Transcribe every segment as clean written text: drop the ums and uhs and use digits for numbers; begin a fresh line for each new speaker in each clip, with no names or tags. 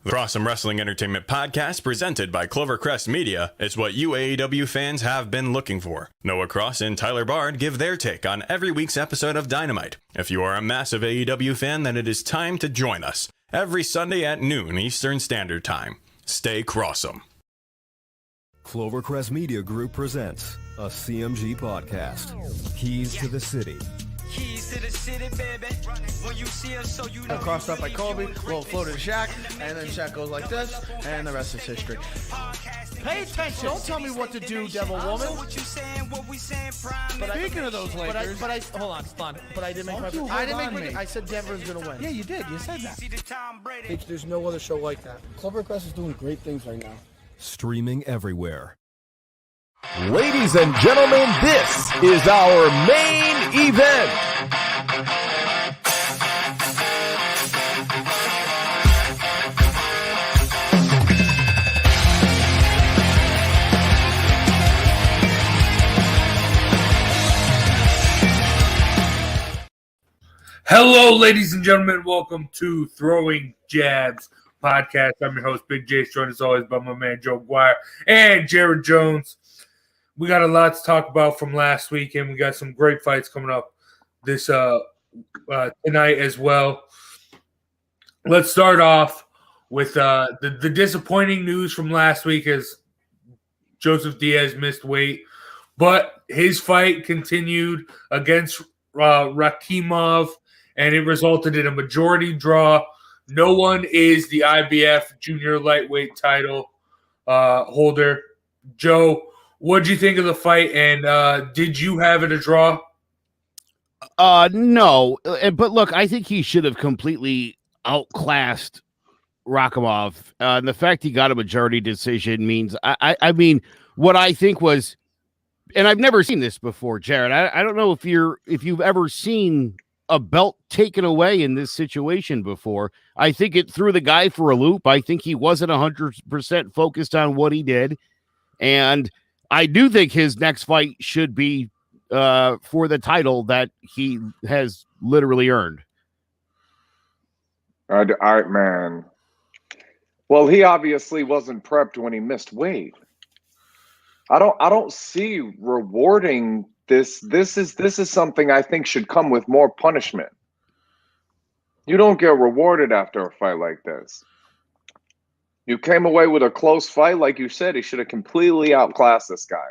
The Awesome Wrestling Entertainment Podcast, presented by Clovercrest Media, is what you AEW fans have been looking for. Noah Cross and Tyler Bard give their take on every week's episode of Dynamite. If you are a massive AEW fan, then it is time to join us every Sunday at noon Eastern Standard Time. Stay Crossum.
Clovercrest Media Group presents a CMG podcast, Keys to the City.
Keys to the city, baby. When you see us, so you know.
Crossed up by Kobe, roll floated to Shaq, and then Shaq goes like this, and the rest is history. Pay attention. Don't tell me what to do, Devil Woman. But speaking of those Lakers, hold on. But I didn't make my. I said Denver's gonna win. Yeah, you did. You said that.
There's no other show like that. Clovercrest is doing great things right now.
Streaming everywhere.
Ladies and gentlemen, this is our main event.
Hello, ladies and gentlemen. Welcome to Throwing Jabs Podcast. I'm your host, Big J, joined as always by my man, Joe Guire and Jared Jones. We got a lot to talk about from last week, and we got some great fights coming up this tonight as well. Let's start off with the disappointing news from last week as Joseph Diaz missed weight, but his fight continued against Rakhimov, and it resulted in a majority draw. No one is the IBF junior lightweight title holder. Joe, what did you think of the fight, and did you have it a draw?
No, but look, I think he should have completely outclassed Rakhimov. And the fact he got a majority decision means, I mean, what I think was, and I've never seen this before, Jared. I don't know if you've ever seen a belt taken away in this situation before. I think it threw the guy for a loop. I think he wasn't 100% focused on what he did, and I do think his next fight should be for the title that he has literally earned.
Man. Well, he obviously wasn't prepped when he missed weight. I don't see rewarding this. This is something I think should come with more punishment. You don't get rewarded after a fight like this. You came away with a close fight, like you said. He should have completely outclassed this guy.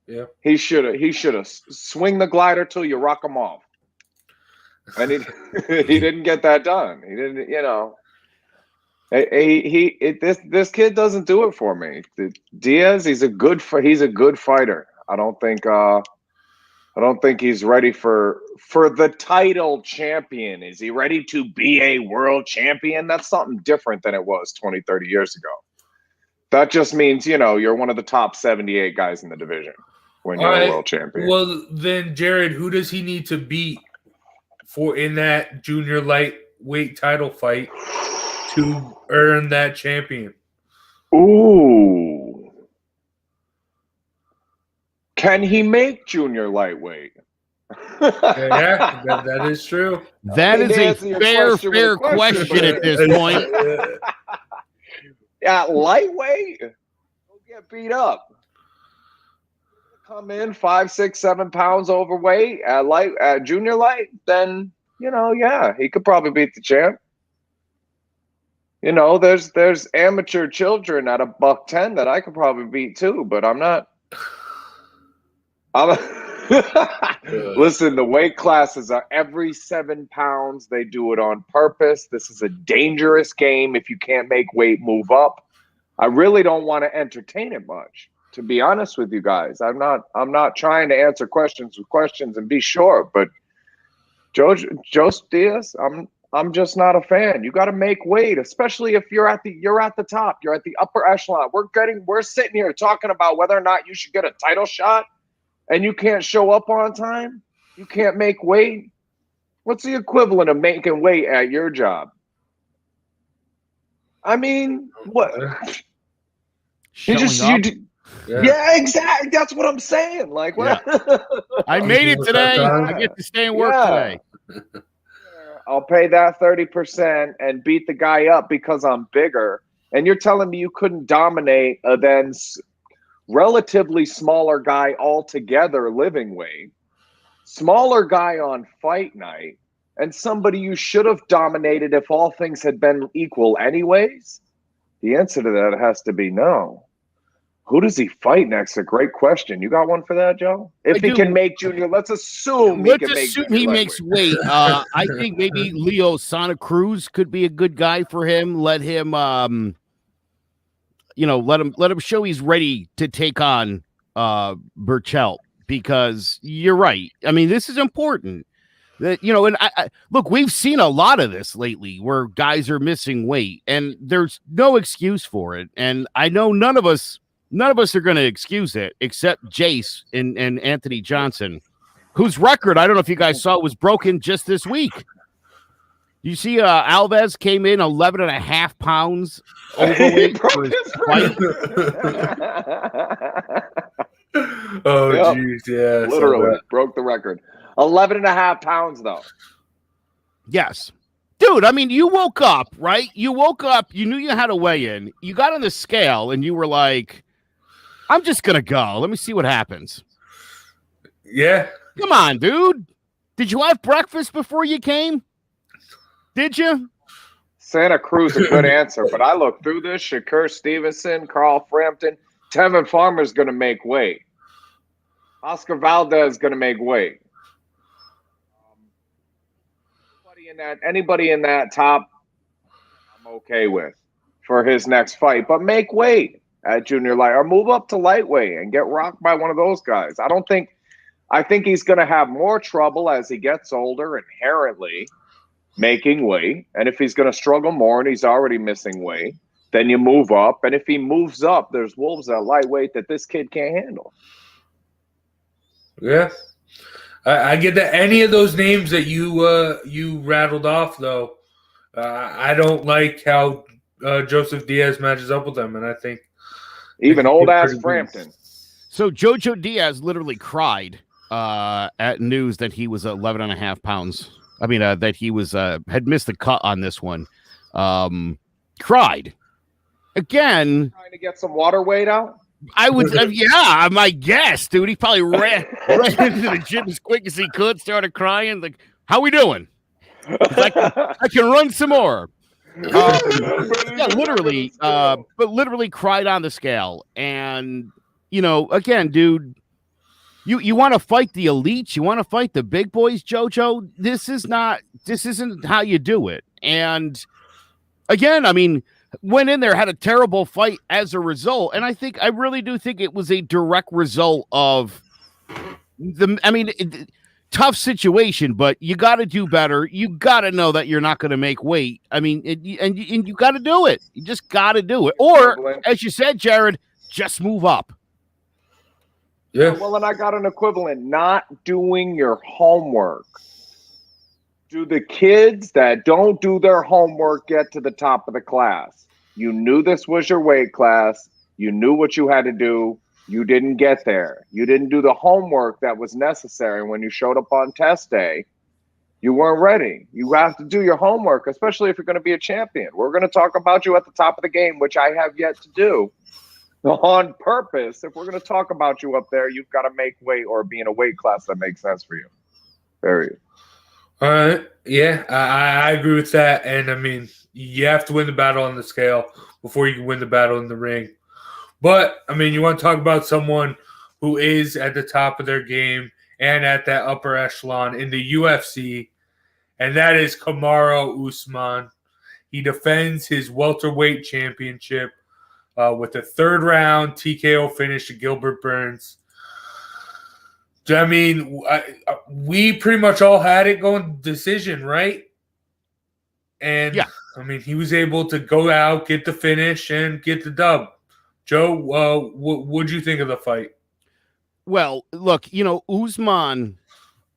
Yeah,
he should have swing the glider till you rock him off, and he didn't get that done. He didn't, This kid doesn't do it for me. Diaz, he's a good fighter. I don't think he's ready for the title champion. Is he ready to be a world champion? That's something different than it was 20, 30 years ago. That just means, you're one of the top 78 guys in the division when you're a world champion.
Well, then, Jared, who does he need to beat in that junior lightweight title fight to earn that champion?
Ooh. Can he make junior lightweight?
Yeah, that is true.
That is a fair question at this point.
At lightweight, he'll get beat up. Come in 5, 6, 7 pounds overweight at junior light, then he could probably beat the champ. There's amateur children at $110 that I could probably beat too, but I'm not. Listen, the weight classes are every 7 pounds. They do it on purpose. This is a dangerous game. If you can't make weight move up, I really don't want to entertain it much, to be honest with you guys. I'm not trying to answer questions with questions and be sure, but Joseph Diaz, I'm just not a fan. You got to make weight, especially if you're at the top. You're at the upper echelon. We're sitting here talking about whether or not you should get a title shot, and you can't show up on time. You can't make weight. What's the equivalent of making weight at your job? I mean, what? Yeah, exactly. That's what I'm saying. Like, what?
I made it today. I get to stay and work today.
I'll pay that 30% and beat the guy up because I'm bigger. And you're telling me you couldn't dominate a then relatively smaller guy altogether living weight, smaller guy on fight night, and somebody you should have dominated if all things had been equal anyways? The answer to that has to be no. Who does he fight next? A great question. You got one for that, Joe? If he can make junior, let's assume
he makes weight. I think maybe Leo Santa Cruz could be a good guy for him. Let him, let him show he's ready to take on Berchelt, because you're right. I mean, this is important. That, and I look, we've seen a lot of this lately where guys are missing weight, and there's no excuse for it. And I know none of us are going to excuse it except Jace and Anthony Johnson, whose record, I don't know if you guys saw, was broken just this week. You see, Alves came in 11.5 pounds overweight for his fight.
Oh, jeez, yeah.
Literally broke the record. 11.5 pounds, though.
Yes. Dude, I mean, you woke up, right? You woke up, you knew you had to weigh in. You got on the scale, and you were like, I'm just going to go. Let me see what happens.
Yeah.
Come on, dude. Did you have breakfast before you came? Did you?
Santa Cruz, a good answer. But I look through this. Shakur Stevenson, Carl Frampton. Tevin Farmer's going to make weight. Oscar Valdez is going to make weight. Anybody in that top, I'm okay with for his next fight. But make weight at junior light, or move up to lightweight and get rocked by one of those guys. I think he's going to have more trouble as he gets older inherently making weight. And if he's going to struggle more and he's already missing weight, then you move up. And if he moves up, there's wolves at lightweight that this kid can't handle.
Yeah. I get that. Any of those names that you rattled off, though, I don't like how Joseph Diaz matches up with them, and I think
even old-ass Frampton.
So Jojo Diaz literally cried at news that he was 11.5 pounds. I mean, that he was had missed the cut on this one. Cried. Again.
Trying to get some water weight out?
I would, yeah, my guess, dude. He probably ran into the gym as quick as he could, started crying. Like, how we doing? I can run some more. Yeah, literally, but literally cried on the scale. And, again, dude, you want to fight the elites. You want to fight the big boys, JoJo. This isn't how you do it. And again, I mean, went in there, had a terrible fight as a result. And I really do think it was a direct result of tough situation, but you got to do better. You got to know that you're not going to make weight. I mean, and you got to do it. You just got to do it. Or, as you said, Jared, just move up.
Yeah.
Well, and I got an equivalent. Not doing your homework. Do the kids that don't do their homework get to the top of the class? You knew this was your weight class. You knew what you had to do. You didn't get there. You didn't do the homework that was necessary when you showed up on test day. You weren't ready. You have to do your homework, especially if you're going to be a champion. We're going to talk about you at the top of the game, which I have yet to do on purpose. If we're going to talk about you up there, you've got to make weight or be in a weight class that makes sense for you. Period.
All right. Yeah, I agree with that. And, I mean, you have to win the battle on the scale before you can win the battle in the ring. But, I mean, you want to talk about someone who is at the top of their game and at that upper echelon in the UFC, and that is Kamaru Usman. He defends his welterweight championship with a third-round TKO finish to Gilbert Burns. I mean, we pretty much all had it going decision, right? And, yeah. I mean, he was able to go out, get the finish, and get the dub. Joe, what'd you think of the fight?
Well, look, Usman,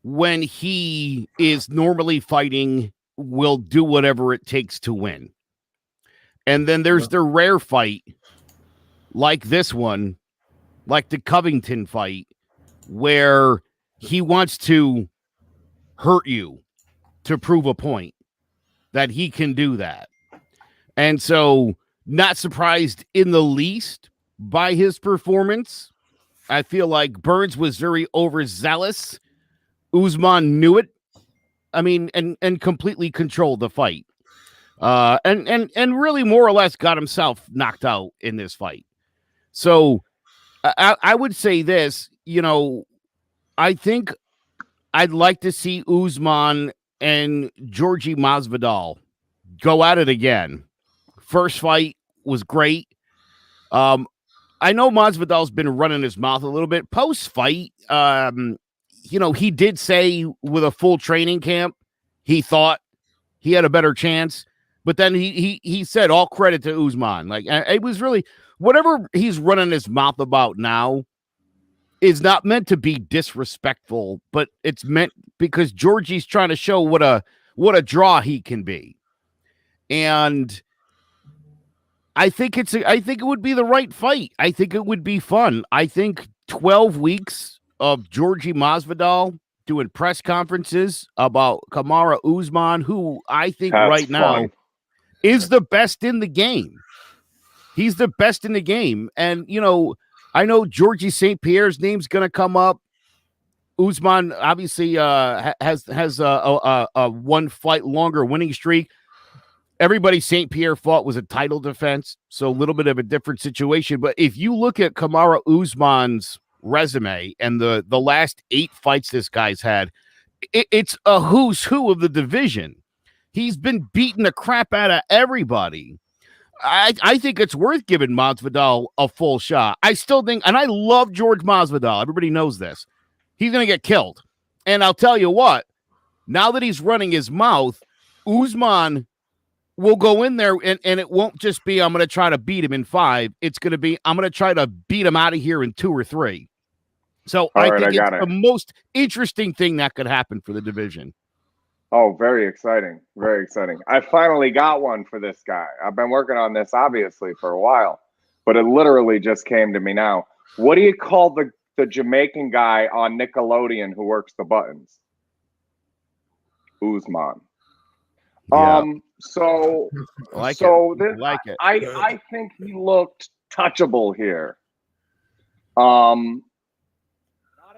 when he is normally fighting, will do whatever it takes to win. And then there's the rare fight, like this one, like the Covington fight, where he wants to hurt you to prove a point. that he can do that. And so, not surprised in the least by his performance. I feel like Burns was very overzealous. Usman knew it. I mean, and completely controlled the fight. And really more or less got himself knocked out in this fight. So I would say this, I think I'd like to see Usman and Georgie Masvidal go at it again. First fight was great. I know Masvidal's been running his mouth a little bit post-fight. He did say with a full training camp, he thought he had a better chance. But then he said all credit to Usman. Like, it was really whatever he's running his mouth about now is not meant to be disrespectful, but it's meant because Georgie's trying to show what a draw he can be. And I think it would be the right fight. I think it would be fun. I think 12 weeks of Georgie Masvidal doing press conferences about Kamaru Usman, who I think right now is the best in the game. He's the best in the game. And, I know Georgie St. Pierre's name's going to come up. Usman obviously has a one fight longer winning streak. Everybody St. Pierre fought was a title defense, so a little bit of a different situation. But if you look at Kamaru Usman's resume and the last 8 fights this guy's had, it's a who's who of the division. He's been beating the crap out of everybody. I think it's worth giving Masvidal a full shot. I still think, and I love George Masvidal. Everybody knows this. He's going to get killed. And I'll tell you what, now that he's running his mouth, Usman will go in there and it won't just be, I'm going to try to beat him in 5. It's going to be, I'm going to try to beat him out of here in 2 or 3. So I think it's the most interesting thing that could happen for the division.
Oh, very exciting. Very exciting. I finally got one for this guy. I've been working on this, obviously, for a while, but it literally just came to me now. What do you call the Jamaican guy on Nickelodeon who works the buttons? Usman.
Yeah.
I think he looked touchable here. Not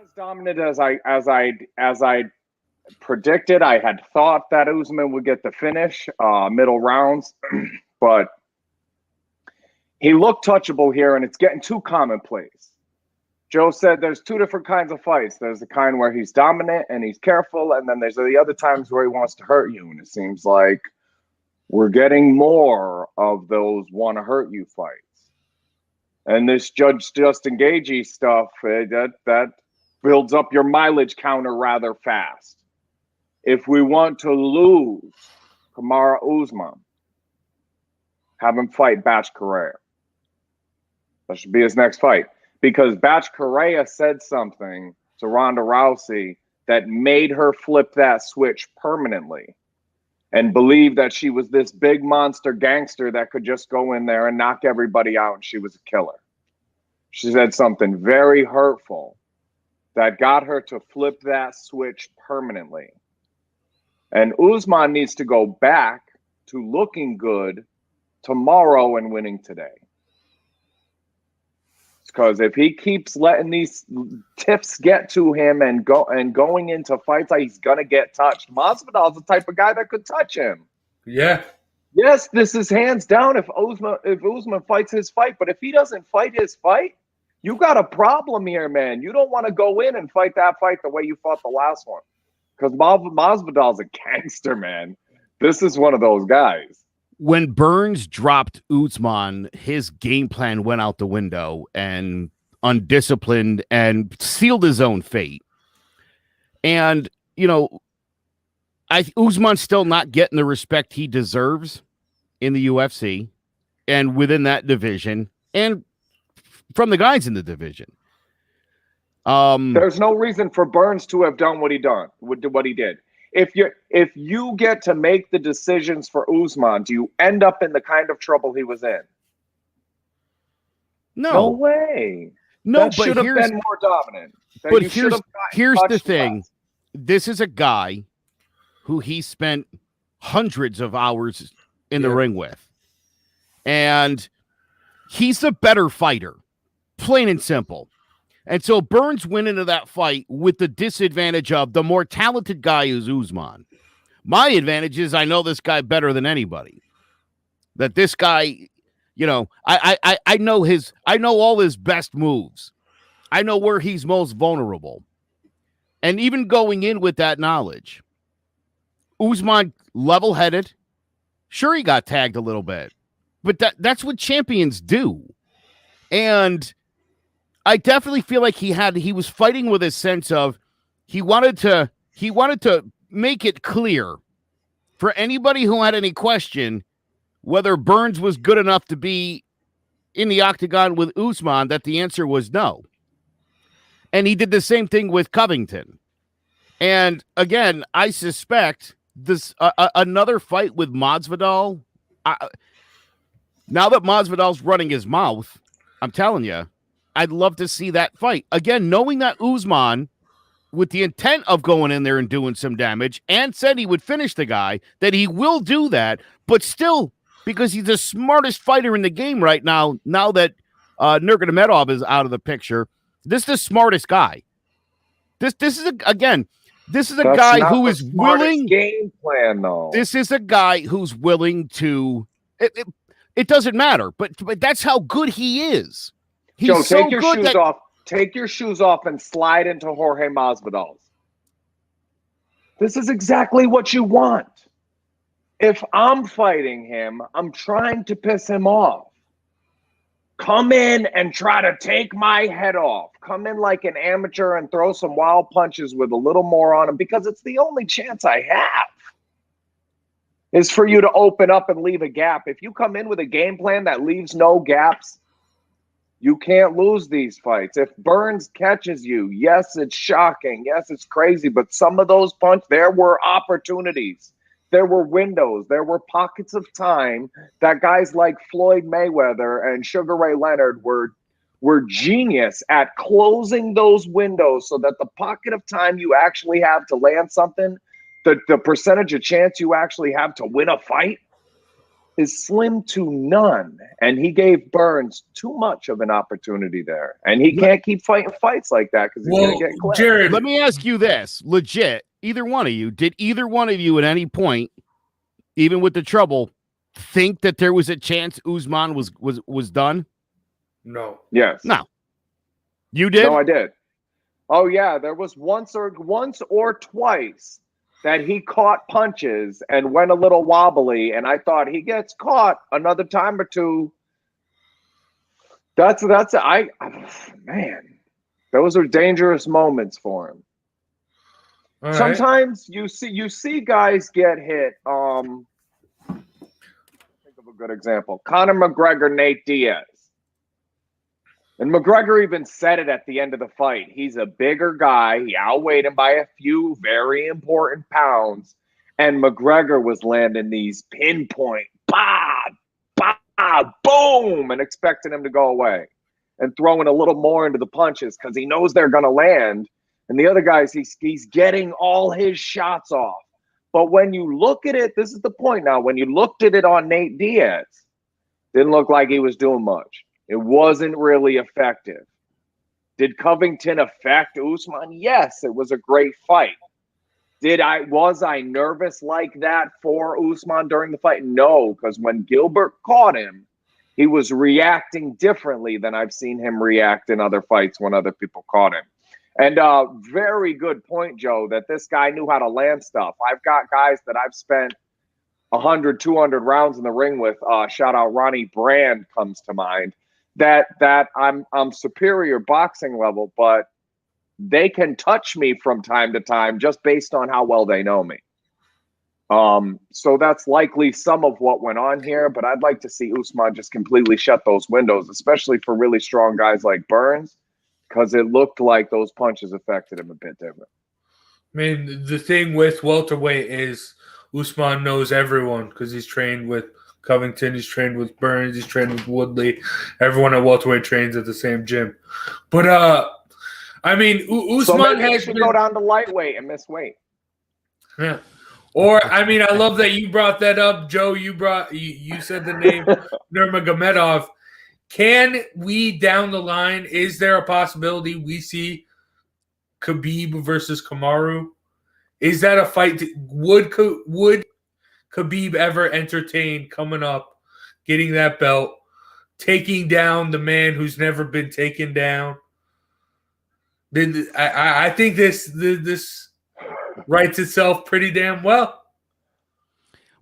as dominant as I predicted. I had thought that Usman would get the finish, middle rounds, but he looked touchable here, and it's getting too commonplace. Joe said there's 2 different kinds of fights. There's the kind where he's dominant and he's careful, and then there's the other times where he wants to hurt you, and it seems like we're getting more of those want to hurt you fights. And this Judge Justin Gaethje stuff, that builds up your mileage counter rather fast. If we want to lose Kamaru Usman, have him fight Batch Correa. That should be his next fight. Because Batch Correa said something to Ronda Rousey that made her flip that switch permanently and believe that she was this big monster gangster that could just go in there and knock everybody out and she was a killer. She said something very hurtful that got her to flip that switch permanently. And Usman needs to go back to looking good tomorrow and winning today. Because if he keeps letting these tiffs get to him and going into fights, he's gonna get touched. Masvidal's the type of guy that could touch him.
Yeah.
Yes, this is hands down if Usman fights his fight. But if he doesn't fight his fight, you got a problem here, man. You don't want to go in and fight that fight the way you fought the last one. Because Masvidal's a gangster, man. This is one of those guys.
When Burns dropped Usman, his game plan went out the window and undisciplined and sealed his own fate. And, Usman's still not getting the respect he deserves in the UFC and within that division and from the guys in the division.
There's no reason for Burns to have done what he did. If you get to make the decisions for Usman, do you end up in the kind of trouble he was in? No way.
No,
that should have been more dominant.
But here's the thing. This is a guy who he spent hundreds of hours in the ring with. And he's the better fighter, plain and simple. And so Burns went into that fight with the disadvantage of the more talented guy is Usman. My advantage is I know this guy better than anybody. That this guy, you know, I know all his best moves. I know where he's most vulnerable. And even going in with that knowledge, Usman level-headed. Sure, he got tagged a little bit, but that's what champions do. And I definitely feel like he was fighting with a sense of he wanted to make it clear for anybody who had any question whether Burns was good enough to be in the octagon with Usman, that the answer was no. And he did the same thing with Covington. And again, I suspect this another fight with Masvidal. Now that Masvidal's running his mouth, I'm telling you, I'd love to see that fight. Again, knowing that Usman, with the intent of going in there and doing some damage, and said he would finish the guy, that he will do that, but still, because he's the smartest fighter in the game right now, now that Nurmagomedov is out of the picture, this is the smartest guy. This is a guy who is willing.
Game plan, though.
This is a guy who's willing to. It doesn't matter, but that's how good he is. He's
Joe,
so
take your
good
shoes off. Take your shoes off and slide into Jorge Masvidal's. This is exactly what you want. If I'm fighting him, I'm trying to piss him off. Come in and try to take my head off. Come in like an amateur and throw some wild punches with a little more on him, because it's the only chance I have is for you to open up and leave a gap. If you come in with a game plan that leaves no gaps, you can't lose these fights. If Burns catches you, yes, it's shocking. Yes, it's crazy. But some of those punches, there were opportunities. There were windows. There were pockets of time that guys like Floyd Mayweather and Sugar Ray Leonard were genius at closing those windows so that the pocket of time you actually have to land something, the percentage of chance you actually have to win a fight is slim to none. And he gave Burns too much of an opportunity there. And he can't keep fighting fights like that because he's going to get clipped.
Jared, let me ask you this. Legit, did either one of you at any point, even with the trouble, think that there was a chance Usman was done?
No.
Yes.
No. You did?
No, I did. Oh, yeah. There was once or twice that he caught punches and went a little wobbly, and I thought he gets caught another time or two. Man, those are dangerous moments for him.
All
Sometimes you see guys get hit. Think of a good example: Conor McGregor, Nate Diaz. And McGregor even said it at the end of the fight. He's a bigger guy. He outweighed him by a few very important pounds. And McGregor was landing these pinpoint, boom, and expecting him to go away. And throwing a little more into the punches because he knows they're going to land. And the other guys, he's getting all his shots off. But when you look at it, this is the point now. When you looked at it on Nate Diaz, didn't look like he was doing much. It wasn't really effective. Did Covington affect Usman? Yes, it was a great fight. Was I nervous like that for Usman during the fight? No, because when Gilbert caught him, he was reacting differently than I've seen him react in other fights when other people caught him. And very good point, Joe, that this guy knew how to land stuff. I've got guys that I've spent 100, 200 rounds in the ring with. Shout out Ronnie Brand comes to mind. That I'm superior boxing level, but they can touch me from time to time just based on how well they know me. So that's likely some of what went on here, but I'd like to see Usman just completely shut those windows, especially for really strong guys like Burns, because it looked like those punches affected him a bit different.
I mean, the thing with welterweight is Usman knows everyone because he's trained with Covington, he's trained with Burns, he's trained with Woodley. Everyone at welterweight trains at the same gym. But I mean, Usman
has to go down to lightweight and miss weight.
Yeah, Or, I mean, I love that you brought that up, Joe. You said the name Nurmagomedov. Can we, down the line, is there a possibility we see Khabib versus Kamaru? Is that a fight? Would Khabib ever entertain coming up, getting that belt, taking down the man who's never been taken down? I think this writes itself pretty damn well.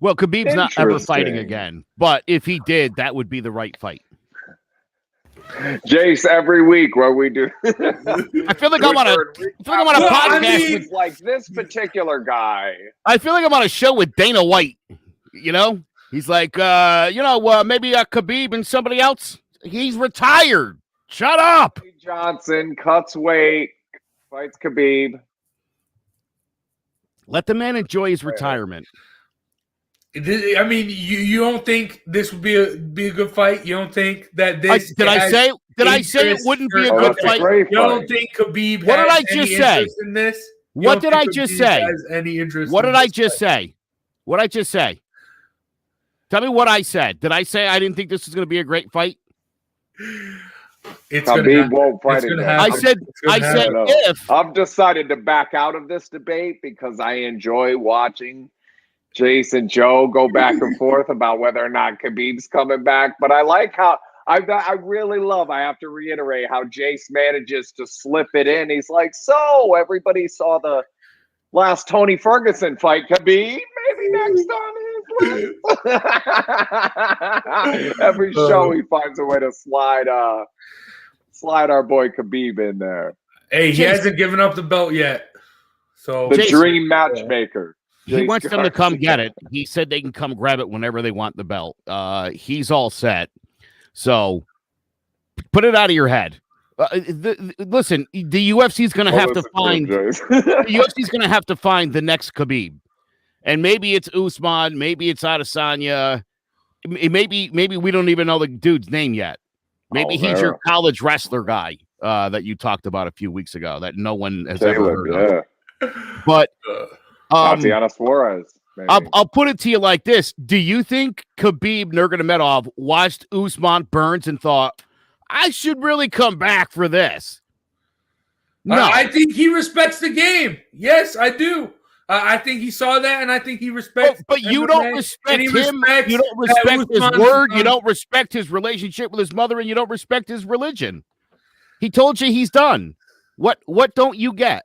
Well, Khabib's not ever fighting again, but if he did, that would be the right fight.
Jace, every week where we do,
I feel like I'm on a podcast with
like this particular guy.
I feel like I'm on a show with Dana White. You know, he's like, maybe Khabib and somebody else. He's retired. Shut up.
Johnson cuts weight, fights Khabib.
Let the man enjoy his retirement.
I mean, you don't think this would be a good fight? You don't think that this?
Did I say it wouldn't be a good fight?
You don't think Khabib?
What did I just say?
In this?
What did I just say?
Any interest?
What did I just say? What did I just say? Tell me what I said. Did I say I didn't think this was going to be a great fight?
Khabib won't fight again.
I said if.
I've decided to back out of this debate because I enjoy watching Jace and Joe go back and forth about whether or not Khabib's coming back. But I like how I really love, I have to reiterate, how Jace manages to slip it in. He's like, so everybody saw the last Tony Ferguson fight, Khabib. Maybe next on his list. Every show he finds a way to slide our boy Khabib in there.
Hey, he hasn't given up the belt yet. So
the dream matchmaker.
He wants them to come get it. He said they can come grab it whenever they want the belt. He's all set. So put it out of your head. Listen, the UFC is going to have to find the UFC is going to have to find the next Khabib, and maybe it's Usman, maybe it's Adesanya, maybe we don't even know the dude's name yet. Maybe he's your college wrestler guy that you talked about a few weeks ago that no one has ever heard of. But
Tatiana Suarez.
I'll put it to you like this: do you think Khabib Nurmagomedov watched Usman Burns and thought, I should really come back for this? No.
I think he respects the game. Yes, I do. I think he saw that, and I think he respects.
But you don't respect him. You don't respect his word. You don't respect his relationship with his mother, and you don't respect his religion. He told you he's done. What don't you get?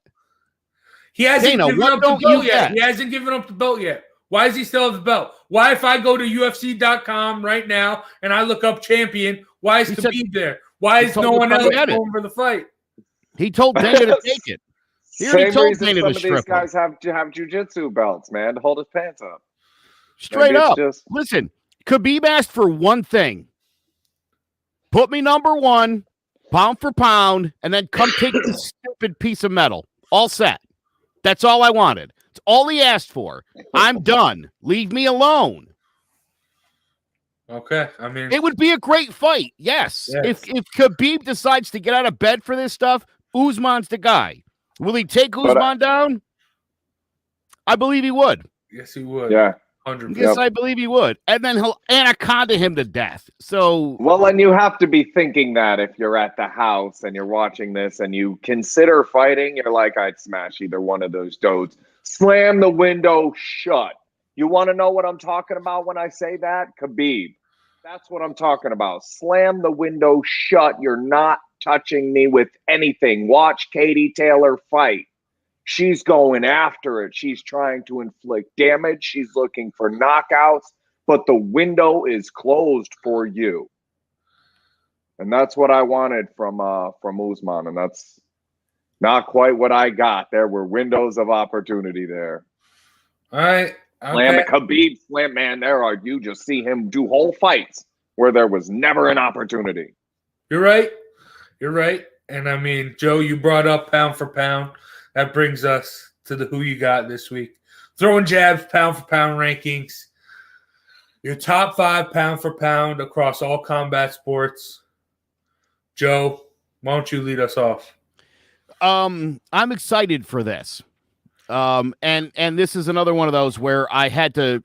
He hasn't given up the belt yet. He hasn't given up the belt yet. Why does he still have the belt? Why, if I go to UFC.com right now and I look up champion, why is Khabib there? Why is no one else going for the fight?
He told Dana to take it. He already told Dana to strip him.
Some of these guys have jiu-jitsu belts, man, to hold his pants up.
Straight up. Listen, Khabib asked for one thing. Put me number one, pound for pound, and then come take this stupid piece of metal. All set. That's all I wanted. It's all he asked for. I'm done. Leave me alone.
Okay. I mean,
it would be a great fight. Yes. If Khabib decides to get out of bed for this stuff, Usman's the guy. Will he take Usman down? I believe he would.
Yes, he would.
Yeah.
100%.
Yes, I believe he would. And then he'll anaconda him to death. So,
well, and you have to be thinking that if you're at the house and you're watching this and you consider fighting, you're like, I'd smash either one of those dudes. Slam the window shut. You want to know what I'm talking about when I say that? Khabib. That's what I'm talking about. Slam the window shut. You're not touching me with anything. Watch Katie Taylor fight. She's going after it. She's trying to inflict damage. She's looking for knockouts, but the window is closed for you. And that's what I wanted from Usman, and that's not quite what I got. There were windows of opportunity there.
All right.
Okay. Slam Khabib slam, man. You just see him do whole fights where there was never an opportunity.
You're right. You're right. And I mean, Joe, you brought up pound for pound. That brings us to the who you got this week. Throwing jabs, pound for pound rankings. Your top 5 pound for pound across all combat sports. Joe, why don't you lead us off?
I'm excited for this. And this is another one of those where I had to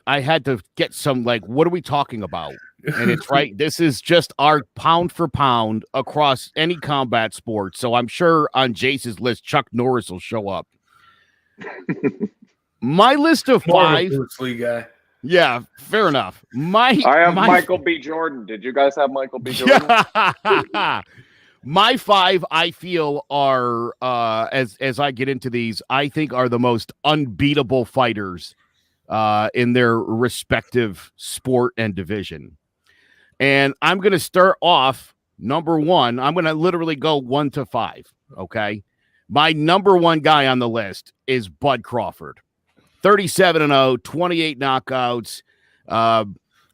get some, like, what are we talking about? And it's right. This is just our pound for pound across any combat sport. So I'm sure on Jace's list, Chuck Norris will show up. My list of five.
Bruce Lee guy.
Yeah, fair enough. I have
Michael B. Jordan. Did you guys have Michael B. Jordan?
My five, I feel, are as I get into these, I think are the most unbeatable fighters in their respective sport and division. And I'm going to start off number one. I'm going to literally go 1 to 5. Okay. My number one guy on the list is Bud Crawford. 37-0, 28 knockouts,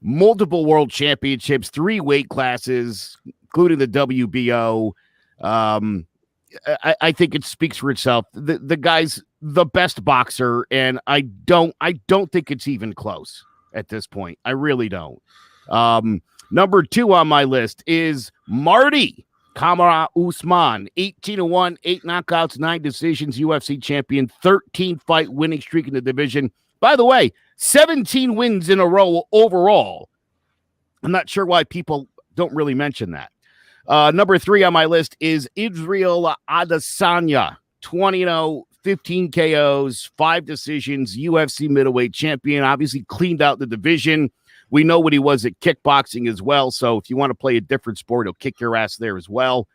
multiple world championships, 3 weight classes, including the WBO. I think it speaks for itself. The guy's the best boxer, and I don't think it's even close at this point. I really don't. Number 2 on my list is Marty Kamaru Usman, 18-1, 8 knockouts, 9 decisions, UFC champion, 13-fight winning streak in the division. By the way, 17 wins in a row overall. I'm not sure why people don't really mention that. Number 3 on my list is Israel Adesanya, 20-0, 15 KOs, 5 decisions, UFC middleweight champion, obviously cleaned out the division. We know what he was at kickboxing as well, so if you want to play a different sport, he'll kick your ass there as well.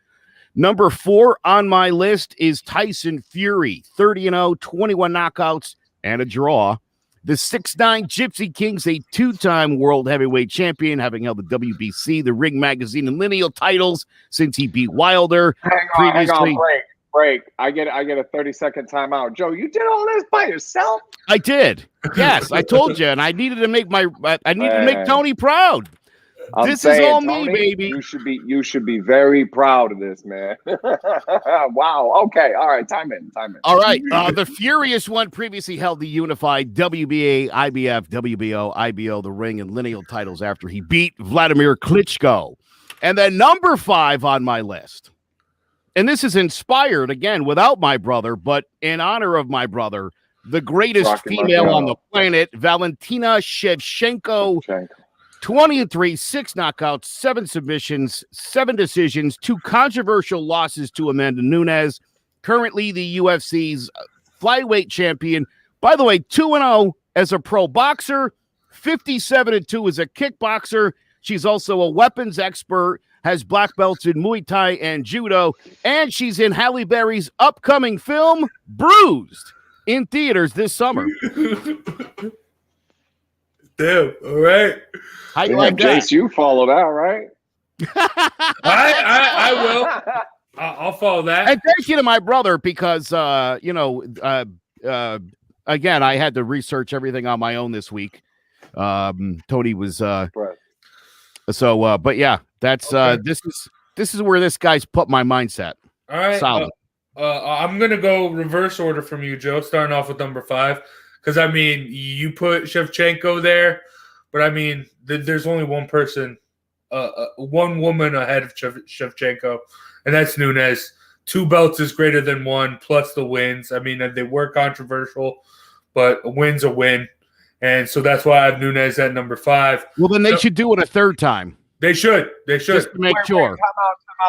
Number 4 on my list is Tyson Fury, 30-0, 21 knockouts, and a draw. The 6'9" Gypsy King's a 2-time world heavyweight champion, having held the WBC, the Ring Magazine, and Lineal titles since he beat Wilder.
Hang on, break. I get a 30-second timeout. Joe, you did all this by yourself?
I did. Yes, I told you, and I needed to make Tony proud. This is all Tony, me, baby.
You should be very proud of this, man. Wow. Okay. All right. Time in.
All right. The Furious One previously held the unified WBA, IBF, WBO, IBO, the Ring, and Lineal titles after he beat Vladimir Klitschko. And then number 5 on my list, and this is inspired, again, without my brother, but in honor of my brother, the greatest female on the planet, Valentina Shevchenko. 20-3, 6 knockouts, 7 submissions, 7 decisions, 2 controversial losses to Amanda Nunes. Currently the UFC's flyweight champion. By the way, 2-0 as a pro boxer, 57-2 as a kickboxer. She's also a weapons expert, has black belts in Muay Thai and Judo, and she's in Halle Berry's upcoming film, Bruised, in theaters this summer.
Damn, all right.
How you like that?
Jace, you follow that, right?
I will. I'll follow that.
And thank you to my brother because, again, I had to research everything on my own this week. Tony was, but yeah, that's okay. This is where this guy's put my mindset.
All right.
Solid.
I'm going to go reverse order from you, Joe, starting off with number 5. Because, I mean, you put Shevchenko there, but, I mean, there's only one person, one woman ahead of Shevchenko, and that's Nunes. 2 belts is greater than 1, plus the wins. I mean, they were controversial, but a win's a win. And so that's why I have Nunes at number 5.
Well, then they should do it a third time.
They should.
Just to make sure.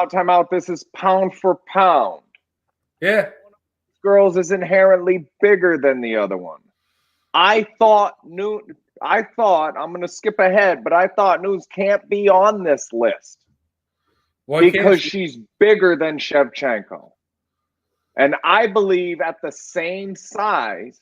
Time out. This is pound for pound.
Yeah.
One of these girls is inherently bigger than the other one. I thought, I'm going to skip ahead, but I thought Nunes can't be on this list. Because she's bigger than Shevchenko. And I believe at the same size,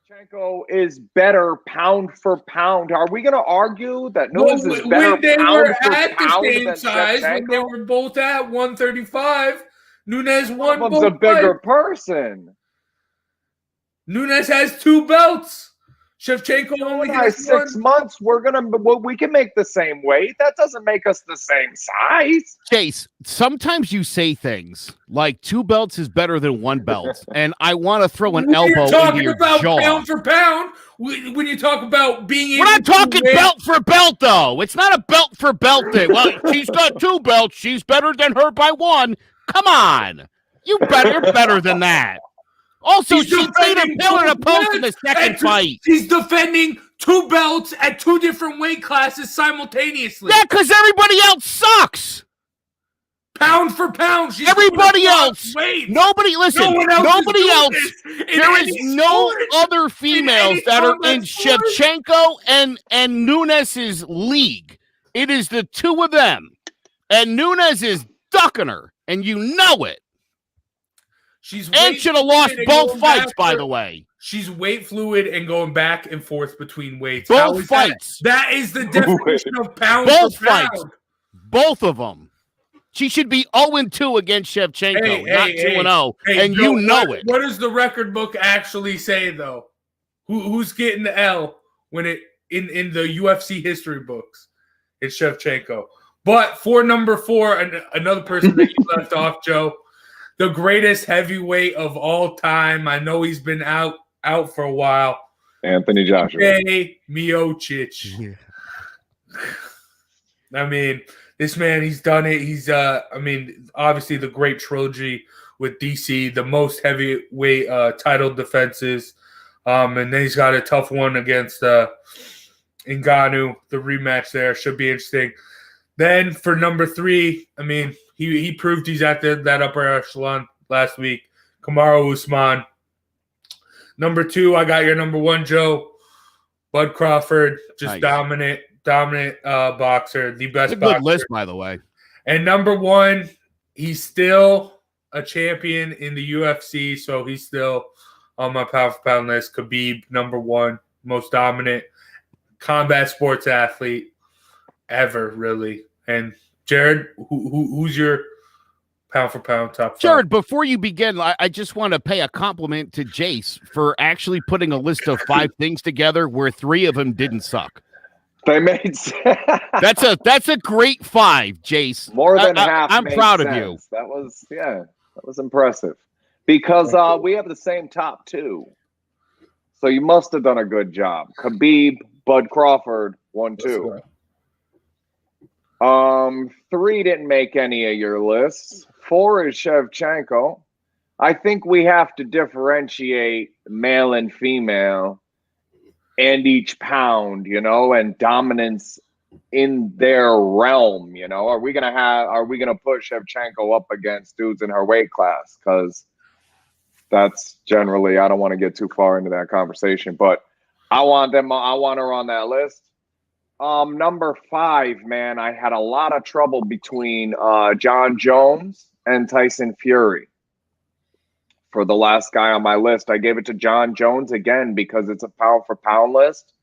Shevchenko is better pound for pound. Are we going to argue that Nunes is better
when they
pound
were
for
at
pound
the same
than
size,
Shevchenko?
when they were both at 135, Nunes won
One
both
of them's a bigger
fights.
person.
Nunes has 2 belts. Shevchenko only has
6 months. We can make the same weight. That doesn't make us the same size.
Chase, sometimes you say things like 2 belts is better than 1 belt, and I want to throw an elbow into your
about
jaw.
Pound for pound, when you talk about being able
We're not talking
to win.
belt for belt, though. It's not a belt for belt thing. Well, she's got 2 belts. She's better than her by 1. Come on. You're better than that. Also, she made a pillar to post in the second fight.
She's defending 2 belts at 2 different weight classes simultaneously.
Yeah, because everybody else sucks.
Pound for pound, she's
everybody else. Nobody, listen. Nobody else. There is no other females that are in Shevchenko and Nunes's league. It is the 2 of them, and Nunes is ducking her, and you know it. And should have lost both fights, by the way.
She's weight fluid and going back and forth between weights.
Both fights.
That is the definition of pound
both
for pound.
Fights. Both of them. She should be 0-2 against Shevchenko, not 2-0, and
Joe,
you know it.
What does the record book actually say, though? Who's getting the L when it in the UFC history books? It's Shevchenko. But for number 4, another person that you left off, Joe, the greatest heavyweight of all time. I know he's been out for a while.
Anthony Joshua.
Miocic. Yeah. I mean, this man, he's done it. He's, obviously the great trilogy with DC, the most heavyweight title defenses. And then he's got a tough one against Ngannou. The rematch there should be interesting. Then for number 3, I mean, he proved he's at that upper echelon last week. Kamaru Usman. Number 2, I got your number 1, Joe. Bud Crawford, just nice. dominant boxer, the best boxer.
Good list, by the way.
And number 1, he's still a champion in the UFC, so he's still on my pound for pound list. Khabib, number 1, most dominant combat sports athlete ever, really. And Jared, who's your pound for pound top 5?
Jared, before you begin, I just want to pay a compliment to Jace for actually putting a list of 5 things together where 3 of them didn't suck.
They made sense.
That's a great 5, Jace.
More than half.
I'm proud of you.
That was impressive. Because we have the same top 2. So you must have done a good job. Khabib, Bud Crawford, 1, 2. 3 didn't make any of your lists. 4 is Shevchenko. I think we have to differentiate male and female and each pound, and dominance in their realm, Are we gonna put Shevchenko up against dudes in her weight class? Because that's generally, I don't want to get too far into that conversation, but I want her on that list. Number 5, man, I had a lot of trouble between John Jones and Tyson Fury. For the last guy on my list, I gave it to John Jones again because it's a pound for pound list.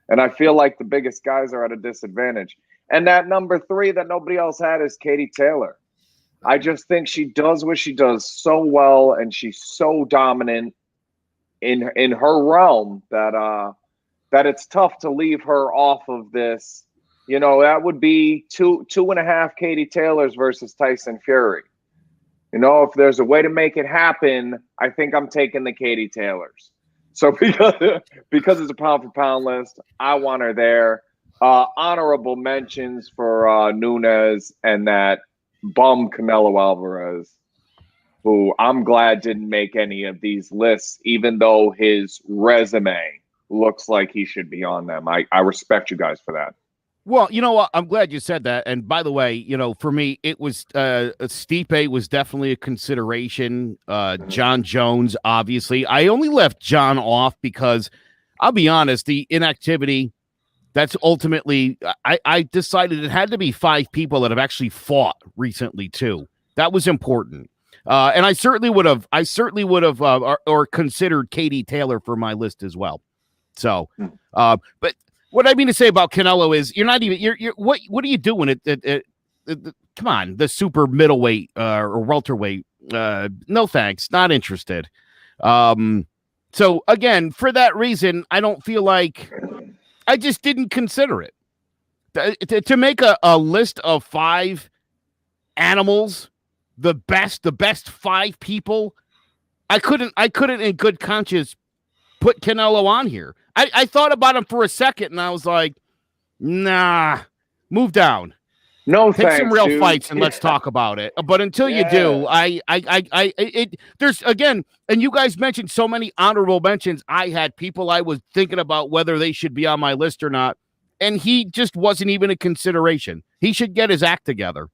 And I feel like the biggest guys are at a disadvantage. And that number 3 that nobody else had is Katie Taylor. I just think she does what she does so well, and she's so dominant in her realm that it's tough to leave her off of this. That would be 2.5 Katie Taylors versus Tyson Fury. If there's a way to make it happen, I think I'm taking the Katie Taylors. So because it's a pound for pound list, I want her there. Honorable mentions for Nunes and that bum Canelo Alvarez, who I'm glad didn't make any of these lists, even though his resume looks like he should be on them. I respect you guys for that.
Well, you know what? I'm glad you said that. And by the way, for me, it was Stipe was definitely a consideration. John Jones, obviously. I only left John off because I'll be honest, the inactivity, that's ultimately, I decided it had to be 5 people that have actually fought recently too. That was important. And I certainly would have or considered Katie Taylor for my list as well. So, but what I mean to say about Canelo is you're what are you doing at come on, the super middleweight or welterweight? No thanks, not interested. So again, for that reason, I don't feel like I just didn't consider it. To make a list of 5 animals, the best 5 people, I couldn't in good conscience put Canelo on here. I thought about him for a second and I was like, nah, move down.
No,
Take
thanks,
some real
dude.
fights and let's talk about it. But until you do, there's again, and you guys mentioned so many honorable mentions. I had people I was thinking about whether they should be on my list or not, and he just wasn't even a consideration. He should get his act together.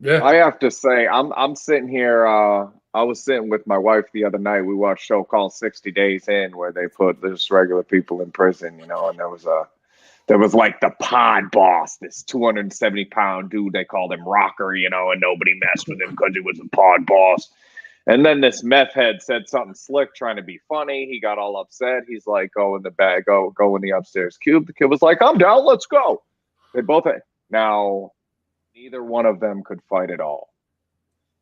Yeah,
I have to say, I'm sitting here. I was sitting with my wife the other night. We watched a show called 60 Days In, where they put just regular people in prison, and there was like the pod boss, this 270-pound dude. They called him Rocker, and nobody messed with him because he was a pod boss. And then this meth head said something slick, trying to be funny. He got all upset. He's like, go in the bag, go in the upstairs cube. The kid was like, I'm down, let's go. They both had. Now, neither one of them could fight at all.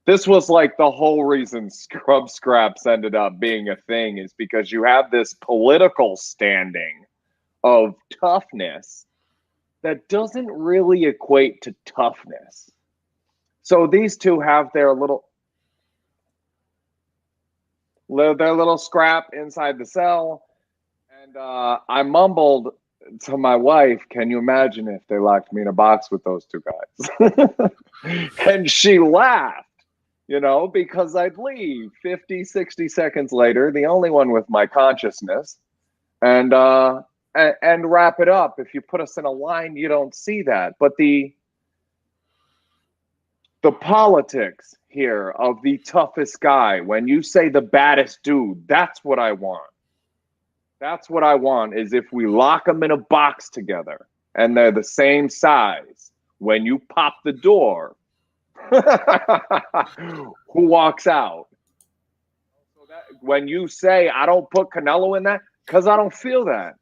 This was like the whole reason scrub scraps ended up being a thing, is because you have this political standing of toughness that doesn't really equate to toughness. So these two have their little scrap inside the cell. And I mumbled to my wife, can you imagine if they locked me in a box with those two guys? And she laughed, because I'd leave 50, 60 seconds later, the only one with my consciousness, and wrap it up. If you put us in a line, you don't see that. But the politics here of the toughest guy, when you say the baddest dude, that's what I want. That's what I want, is if we lock them in a box together and they're the same size, when you pop the door, who walks out? So when you say I don't put Canelo in that, because I don't feel that.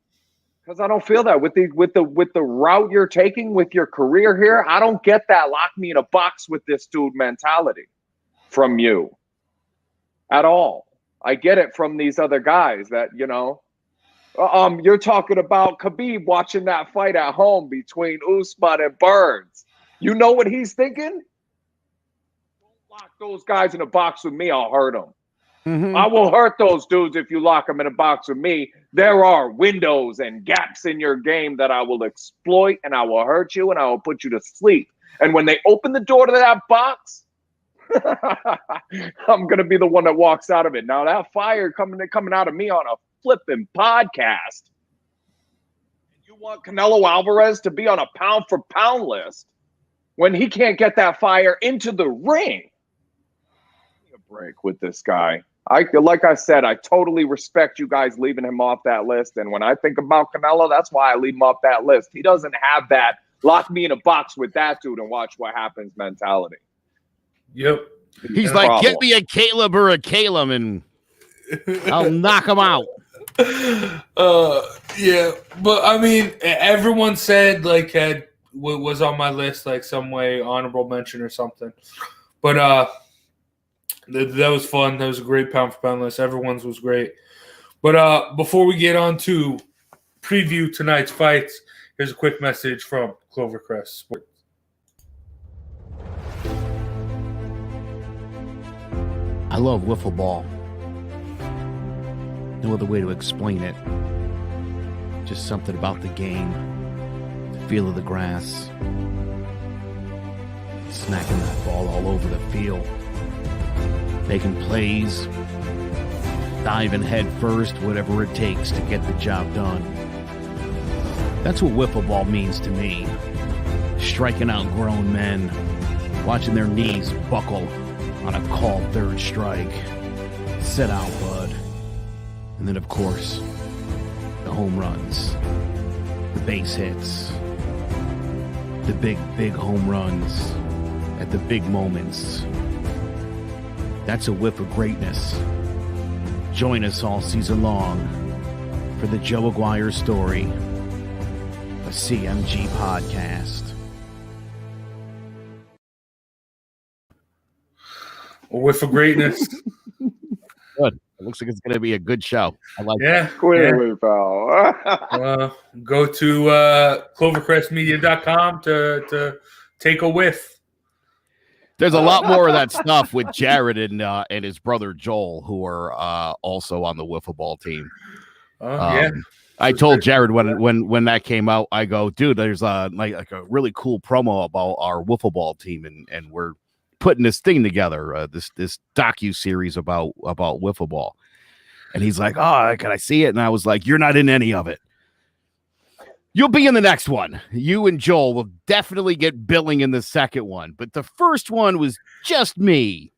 Because I don't feel that with the route you're taking with your career here. I don't get that lock me in a box with this dude mentality from you at all. I get it from these other guys that, you're talking about Khabib watching that fight at home between Usman and Burns. You know what he's thinking? Don't lock those guys in a box with me. I'll hurt them. Mm-hmm. I will hurt those dudes if you lock them in a box with me. There are windows and gaps in your game that I will exploit, and I will hurt you, and I will put you to sleep. And when they open the door to that box, I'm going to be the one that walks out of it. Now, that fire coming out of me on a flipping podcast, and you want Canelo Alvarez to be on a pound-for-pound list when he can't get that fire into the ring? Give me a break with this guy. Like I said, I totally respect you guys leaving him off that list. And when I think about Canelo, that's why I leave him off that list. He doesn't have that lock me in a box with that dude and watch what happens mentality.
Yep.
He's like, get me a Caleb or a Caleb and I'll knock him out.
Yeah. But I mean, everyone said was on my list, like some way honorable mention or something. But that was fun. That was a great pound for pound list. Everyone's was great. But before we get on to preview tonight's fights, here's a quick message from Clovercrest Sports.
I love wiffle ball. No other way to explain it. Just something about the game, the feel of the grass, smacking that ball all over the field. Making plays, diving head first, whatever it takes to get the job done. That's what wiffle ball means to me. Striking out grown men, watching their knees buckle on a called third strike. Sit out, bud. And then, of course, the home runs, the base hits, the big home runs at the big moments. That's a whiff of greatness. Join us all season long for the Joe Aguirre Story, a CMG podcast.
A whiff of greatness.
Good. It looks like it's going to be a good show. I like
it.
Clearly, pal.
Go to clovercrestmedia.com to take a whiff.
There's a lot more of that stuff with Jared and his brother Joel, who are also on the wiffle ball team.
Yeah.
I told Jared when that came out, I go, dude, there's like a really cool promo about our wiffle ball team, and we're putting this thing together, this docu-series about wiffle ball. And he's like, oh, can I see it? And I was like, you're not in any of it. You'll be in the next one. You and Joel will definitely get billing in the second one. But the first one was just me.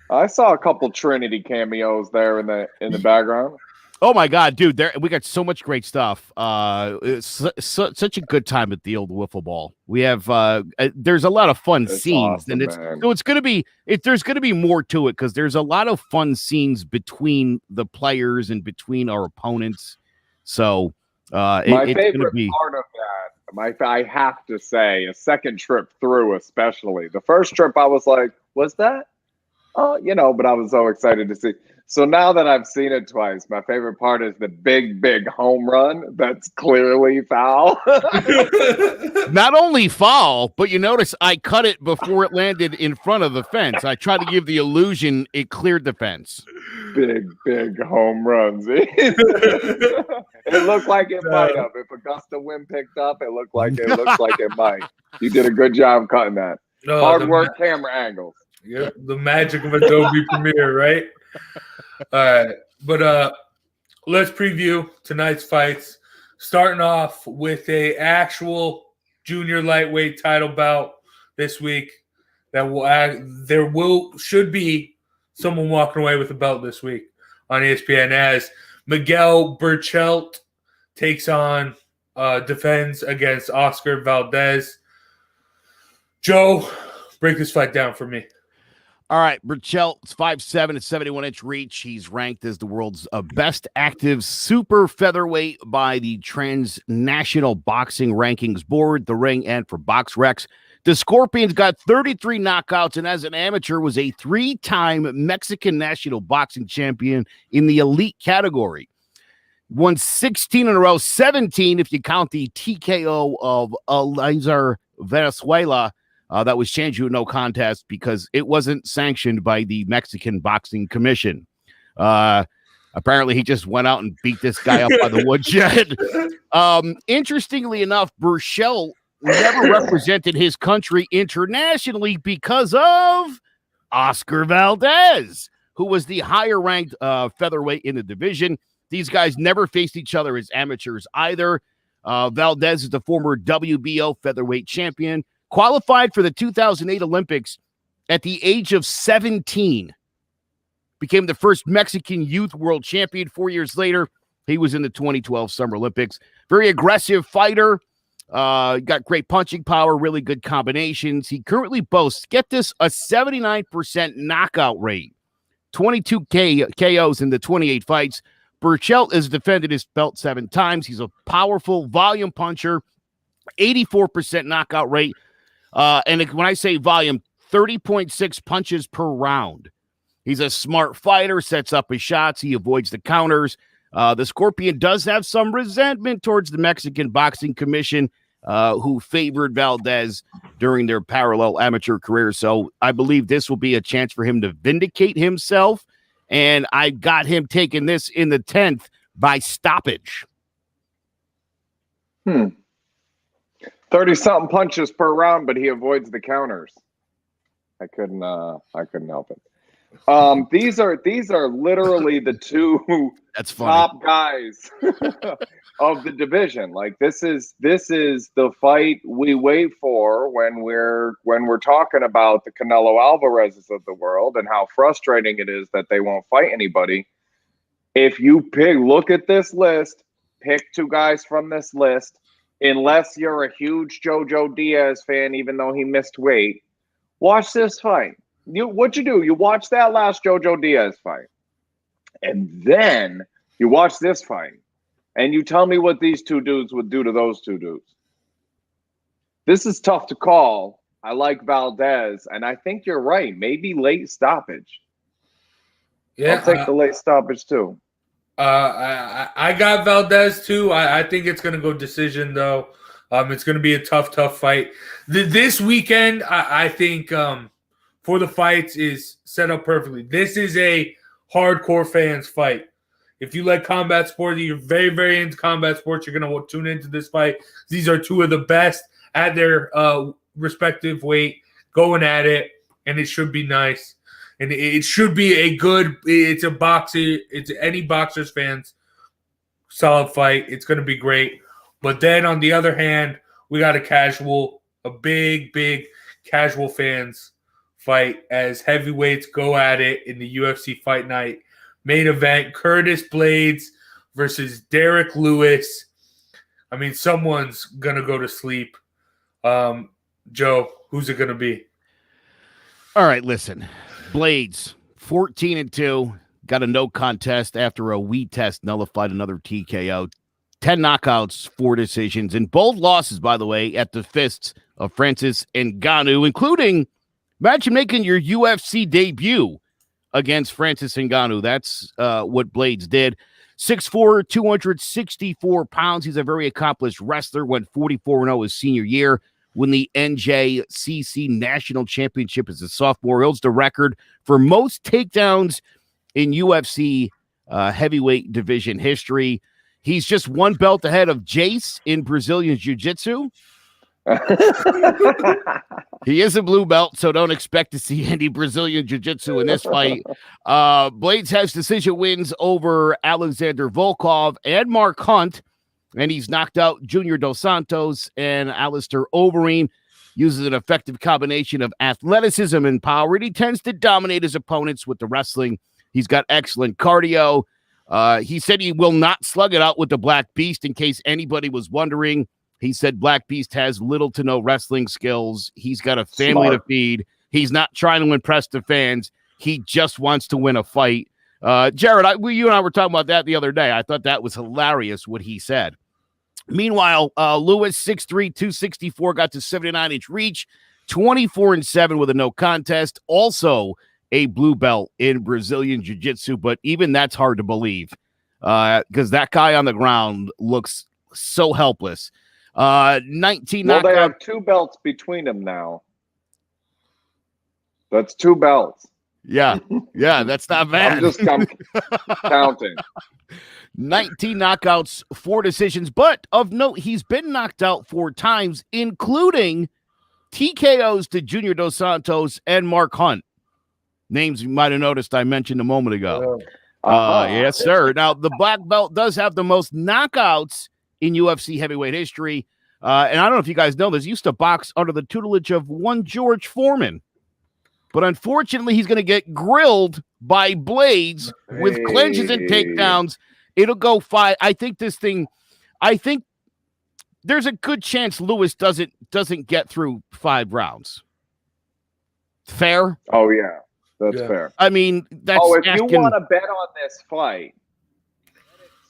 I saw a couple Trinity cameos there in the background.
Oh my God, dude! We got so much great stuff. It's such a good time at the old wiffle ball. We have there's a lot of fun scenes,
awesome,
and
man.
so it's gonna be there's gonna be more to it because there's a lot of fun scenes between the players and between our opponents. So
my
it's
favorite
gonna be
part of that, I have to say, a second trip through, especially the first trip, I was like, was that? Oh, but I was so excited to see. So now that I've seen it twice, my favorite part is the big home run that's clearly foul.
not only foul, but you notice I cut it before it landed in front of the fence. I tried to give the illusion it cleared the fence.
Big home runs. It looked like it might have. If a gust of wind picked up, it looks like it might. You did a good job cutting that. Hard work, camera angles.
Yeah, the magic of Adobe Premiere, right? All right, but let's preview tonight's fights. Starting off with a actual junior lightweight title bout this week. Should be someone walking away with a belt this week on ESPN as Miguel Berchelt takes on defends against Oscar Valdez. Joe, break this fight down for me.
All right, Berchelt's 5'7" and 71-inch reach. He's ranked as the world's best active super featherweight by the Transnational Boxing Rankings Board, the Ring, and for BoxRec. The Scorpion's got 33 knockouts, and as an amateur was a 3-time Mexican national boxing champion in the elite category. Won 16 in a row, 17 if you count the TKO of Elizar Venezuela. That was changed to a no contest because it wasn't sanctioned by the Mexican Boxing Commission. Apparently, he just went out and beat this guy up by the woodshed. Interestingly enough, Berchelt never represented his country internationally because of Oscar Valdez, who was the higher-ranked featherweight in the division. These guys never faced each other as amateurs either. Valdez is the former WBO featherweight champion. Qualified for the 2008 Olympics at the age of 17. Became the first Mexican youth world champion. 4 years later, he was in the 2012 Summer Olympics. Very aggressive fighter. Got great punching power, really good combinations. He currently boasts, get this, a 79% knockout rate. 22 KOs in the 28 fights. Berchelt has defended his belt 7 times. He's a powerful volume puncher. 84% knockout rate. And when I say volume, 30.6 punches per round. He's a smart fighter, sets up his shots. He avoids the counters. The Scorpion does have some resentment towards the Mexican Boxing Commission, who favored Valdez during their parallel amateur career. So I believe this will be a chance for him to vindicate himself. And I got him taking this in the 10th by stoppage.
30-something punches per round, but he avoids the counters. I couldn't help it. These are literally the two top guys of the division. Like this is the fight we wait for when we're talking about the Canelo Alvarez's of the world and how frustrating it is that they won't fight anybody. If you look at this list, pick 2 guys from this list. Unless you're a huge Jojo Diaz fan, even though he missed weight, watch this fight. You watch that last Jojo Diaz fight. And then you watch this fight. And you tell me what these 2 dudes would do to those 2 dudes. This is tough to call. I like Valdez. And I think you're right. Maybe late stoppage. Yeah, I'll take the late stoppage too.
I got Valdez too. I think it's going to go decision though. It's going to be a tough fight. This weekend, I think for the fights is set up perfectly. This is a hardcore fans fight. If you like combat sport, you're very, very into combat sports, you're going to tune into this fight. These are two of the best at their respective weight, going at it, and it should be nice. And it should be it's any boxer's fans solid fight. It's going to be great. But then on the other hand, we got a big casual fans fight as heavyweights go at it in the UFC Fight Night main event. Curtis Blaydes versus Derrick Lewis. I mean, someone's going to go to sleep. Joe, who's it going to be?
All right, listen. Blaydes, 14-2, got a no contest after a Wii test, nullified another TKO. 10 knockouts, 4 decisions, and both losses, by the way, at the fists of Francis Ngannou, including, imagine making your UFC debut against Francis Ngannou. That's what Blaydes did. 6'4", 264 pounds. He's a very accomplished wrestler, went 44-0 his senior year. Won the NJCC National Championship as a sophomore. Holds the record for most takedowns in UFC heavyweight division history. He's just one belt ahead of Jace in Brazilian Jiu-Jitsu. He is a blue belt, so don't expect to see any Brazilian Jiu-Jitsu in this fight. Blaydes has decision wins over Alexander Volkov and Mark Hunt, and he's knocked out Junior Dos Santos and Alistair Overeem. Uses an effective combination of athleticism and power, and he tends to dominate his opponents with the wrestling. He's got excellent cardio. He said he will not slug it out with the Black Beast, in case anybody was wondering. He said Black Beast has little to no wrestling skills. He's got a family to feed. He's not trying to impress the fans. He just wants to win a fight. Jared, you and I were talking about that the other day. I thought that was hilarious what he said. Meanwhile, Lewis, 6'3", 264, got to 79-inch reach, 24-7 with a no contest. Also a blue belt in Brazilian Jiu-Jitsu, but even that's hard to believe because that guy on the ground looks so helpless. 19
Well, they
knockout.
have 2 belts between them now. That's 2 belts.
Yeah, that's not bad.
I'm counting.
19 knockouts, 4 decisions, but of note, he's been knocked out 4 times, including TKOs to Junior Dos Santos and Mark Hunt. Names you might have noticed I mentioned a moment ago. Yes, sir. Now, the black belt does have the most knockouts in UFC heavyweight history. And I don't know if you guys know this, used to box under the tutelage of one George Foreman. But unfortunately, he's going to get grilled by Blaydes with clinches and takedowns. It'll go 5. I think there's a good chance Lewis doesn't get through 5 rounds. Fair?
Oh, yeah. That's fair.
I mean, that's
if you want to bet on this fight, it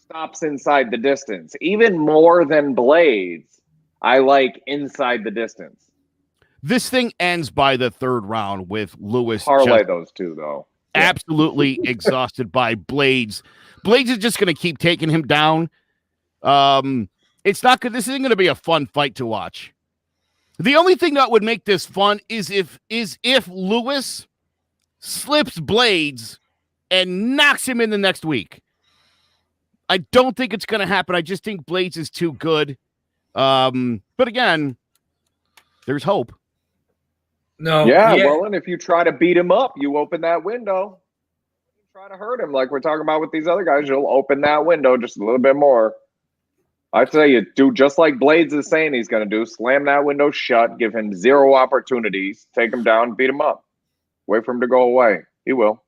stops inside the distance. Even more than Blaydes, I like inside the distance.
This thing ends by the 3rd round with Lewis.
Parlay those 2, though.
Absolutely exhausted by Blaydes. Blaydes is just going to keep taking him down. It's not good. This isn't going to be a fun fight to watch. The only thing that would make this fun is if Lewis slips Blaydes and knocks him in the next week. I don't think it's going to happen. I just think Blaydes is too good. But again, there's hope.
No.
Well, and if you try to beat him up, you open that window. Try to hurt him like we're talking about with these other guys. You'll open that window just a little bit more. I tell you, do just like Blaydes is saying he's going to do. Slam that window shut. Give him 0 opportunities. Take him down. Beat him up. Wait for him to go away. He will.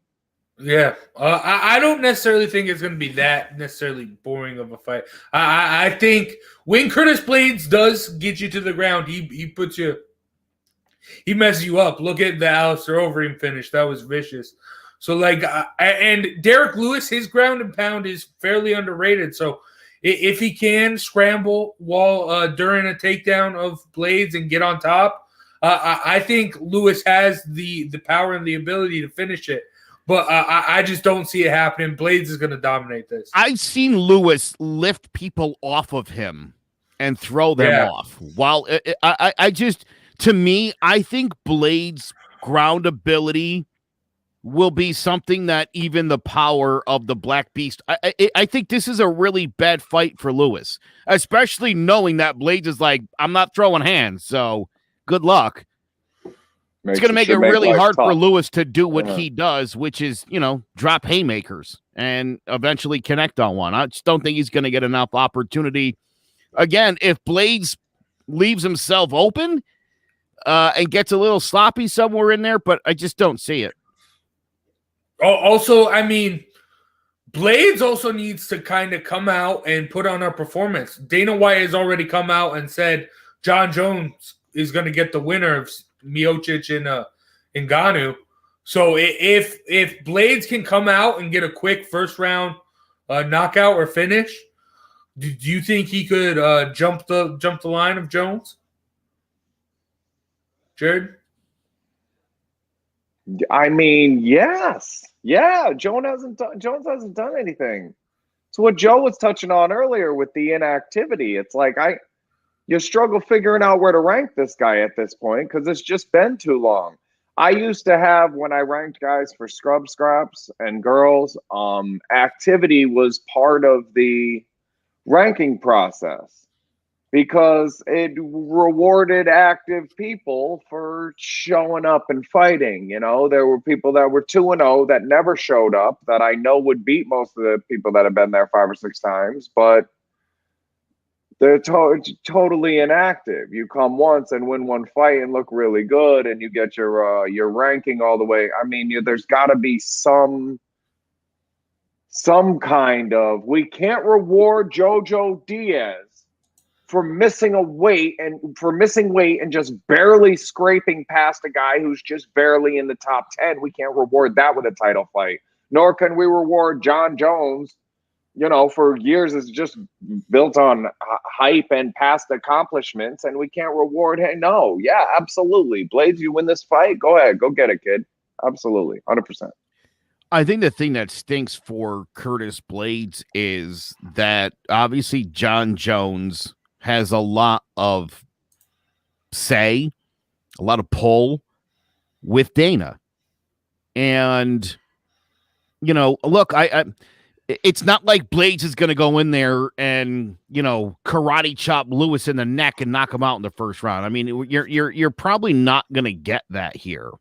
Yeah. I don't necessarily think it's going to be that necessarily boring of a fight. I think when Curtis Blaydes does get you to the ground, he puts you – he messes you up. Look at the Alistair Overeem finish. That was vicious. So, and Derrick Lewis, his ground and pound is fairly underrated. So, if he can scramble while during a takedown of Blaydes and get on top, I think Lewis has the power and the ability to finish it. But I just don't see it happening. Blaydes is going to dominate this.
I've seen Lewis lift people off of him and throw them off. While I just, to me, I think Blaydes' ground ability will be something that even the power of the Black Beast. I think this is a really bad fight for Lewis, especially knowing that Blaydes is like, I'm not throwing hands, so good luck. It's going to make it really hard for Lewis to do what he does, which is, drop haymakers and eventually connect on one. I just don't think he's going to get enough opportunity. Again, if Blaydes leaves himself open and gets a little sloppy somewhere in there, but I just don't see it.
Also, I mean, Blaydes also needs to kind of come out and put on a performance. Dana White has already come out and said Jon Jones is going to get the winner of Miocic and Ngannou. So if Blaydes can come out and get a quick first round knockout or finish, do you think he could jump the line of Jones? Jared?
I mean, yes. Yeah, Jones hasn't done anything. It's what Joe was touching on earlier with the inactivity. It's like you struggle figuring out where to rank this guy at this point because it's just been too long. I used to have, when I ranked guys for scrub scraps and girls, activity was part of the ranking process because it rewarded active people for showing up and fighting. There were people that were 2-0 that never showed up that I know would beat most of the people that have been there 5 or 6 times, but they're totally inactive. You come once and win one fight and look really good, and you get your ranking all the way. I mean, there's got to be some kind of, we can't reward Jojo Diaz for missing weight and just barely scraping past a guy who's just barely in the top 10. We can't reward that with a title fight. Nor can we reward Jon Jones, for years is just built on hype and past accomplishments, and we can't reward him. No, yeah, absolutely. Blaydes, you win this fight? Go ahead. Go get it, kid. Absolutely. 100%.
I think the thing that stinks for Curtis Blaydes is that obviously Jon Jones has a lot of say, a lot of pull with Dana. And, look, it's not like Blaydes is going to go in there and, karate chop Lewis in the neck and knock him out in the first round. I mean, you're probably not going to get that here.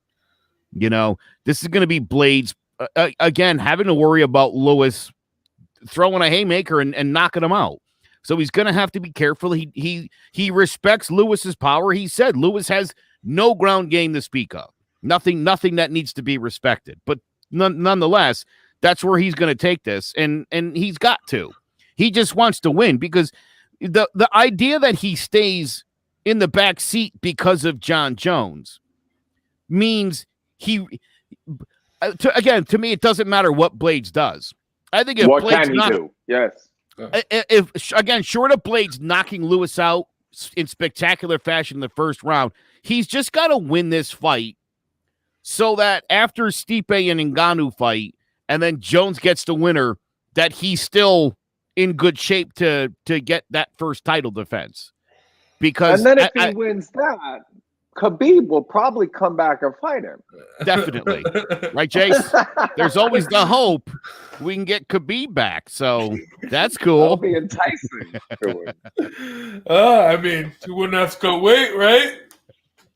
This is going to be Blaydes, again, having to worry about Lewis throwing a haymaker and knocking him out. So he's going to have to be careful. He respects Lewis's power. He said Lewis has no ground game to speak of. Nothing that needs to be respected. But nonetheless, that's where he's going to take this, and he's got to. He just wants to win because the idea that he stays in the back seat because of Jon Jones means to me, it doesn't matter what Blaydes does. I think if
what
Blaydes
can he do? Yes.
If again, short of Blaydes knocking Lewis out in spectacular fashion in the first round, he's just got to win this fight so that after Stipe and Ngannou fight, and then Jones gets the winner, that he's still in good shape to get that first title defense. Because
and then if he wins that, Khabib will probably come back and fight him.
Definitely. Right, Jace? There's always the hope we can get Khabib back. So that's cool.
That'll be enticing.
I mean, you wouldn't have to go wait, right?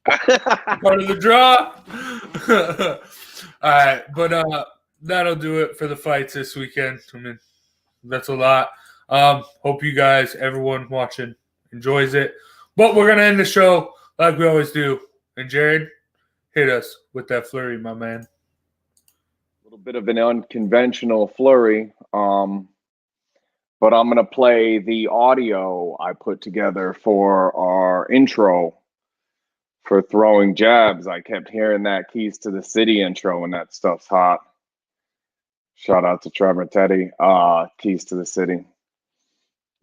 Part of the draw. All right, but that'll do it for the fights this weekend. I mean, that's a lot. Hope you guys, everyone watching, enjoys it. But we're going to end the show like we always do. And Jared, hit us with that flurry, my man.
A little bit of an unconventional flurry. But I'm going to play the audio I put together for our intro for throwing jabs. I kept hearing that Keys to the City intro, and that stuff's hot. Shout out to Trevor Teddy, Keys to the City.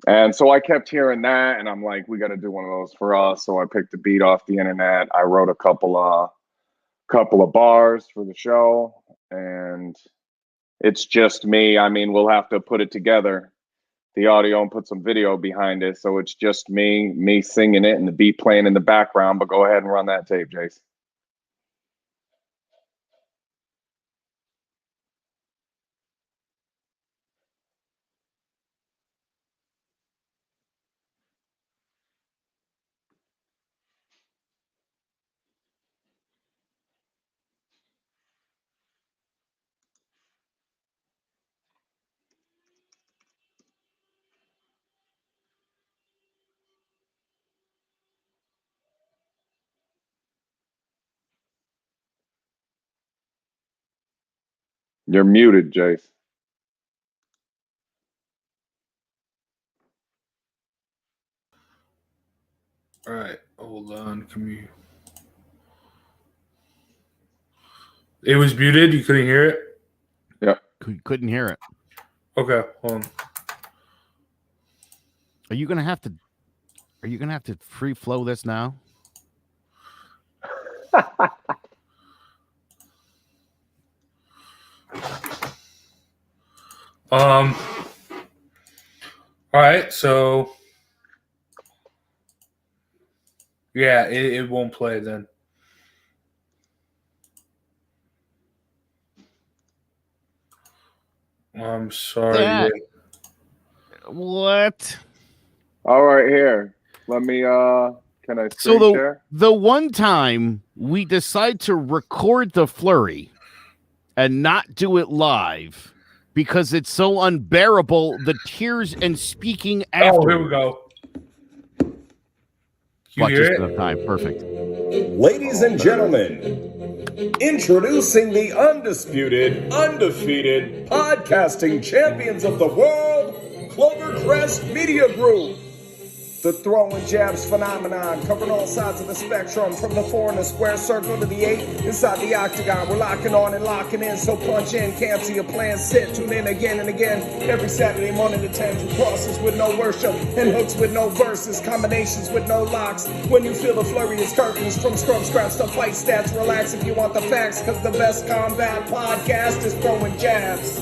And so I kept hearing that, and I'm like, we got to do one of those for us. So I picked a beat off the internet. I wrote a couple of bars for the show, and it's just me. I mean, we'll have to put it together, the audio, and put some video behind it. So it's just me singing it and the beat playing in the background. But go ahead and run that tape, Jace. You're muted, Jace.
All right, hold on. It was muted. You couldn't hear it.
Yeah.
Couldn't hear it.
Okay, hold on.
Are you gonna have to free flow this now?
All right, so yeah, it won't play then. I'm sorry.
Yeah. What?
All right, here. Let me can I screen
So
share?
the one time we decide to record the flurry and not do it live because it's so unbearable, the tears and speaking after.
Oh, here we go. You hear
just
it?
enough time. Perfect.
Ladies and gentlemen, introducing the undisputed, undefeated podcasting champions of the world, Clovercrest Media Group. The throwing jabs phenomenon, covering all sides of the spectrum, from the 4 in the square circle to the 8 inside the octagon. We're locking on and locking in, so punch in, cancel your plans, sit, tune in again and again. Every Saturday morning to 10, from crosses with no worship and hooks with no verses, combinations with no locks. When you feel the flurry, it's curtains, from scrub scraps to fight stats. Relax if you want the facts, because the best combat podcast is throwing jabs.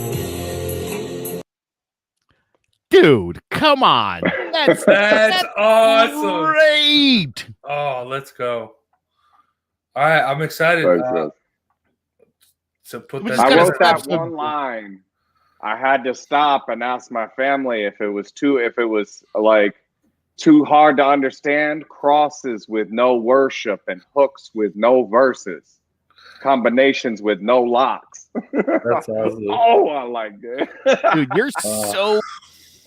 Dude, come on. That's
awesome.
Great.
Oh, let's go. All right, I'm excited. So put that.
I wrote that one line. I had to stop and ask my family if it was like too hard to understand. Crosses with no worship and hooks with no verses, combinations with no locks.
That's awesome.
Oh, I like that.
Dude, you're so.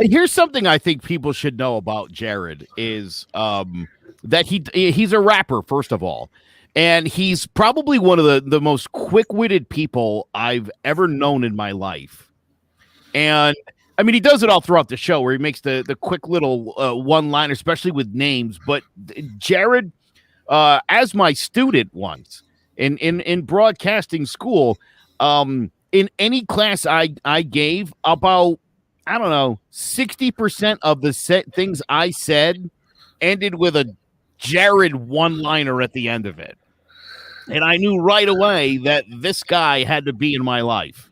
Here's something I think people should know about Jared is that he's a rapper, first of all. And he's probably one of the most quick-witted people I've ever known in my life. And, I mean, he does it all throughout the show where he makes the quick little one-liner, especially with names. But Jared, as my student once in broadcasting school, in any class I gave, about, I don't know, 60% of the things I said ended with a Jared one-liner at the end of it. And I knew right away that this guy had to be in my life.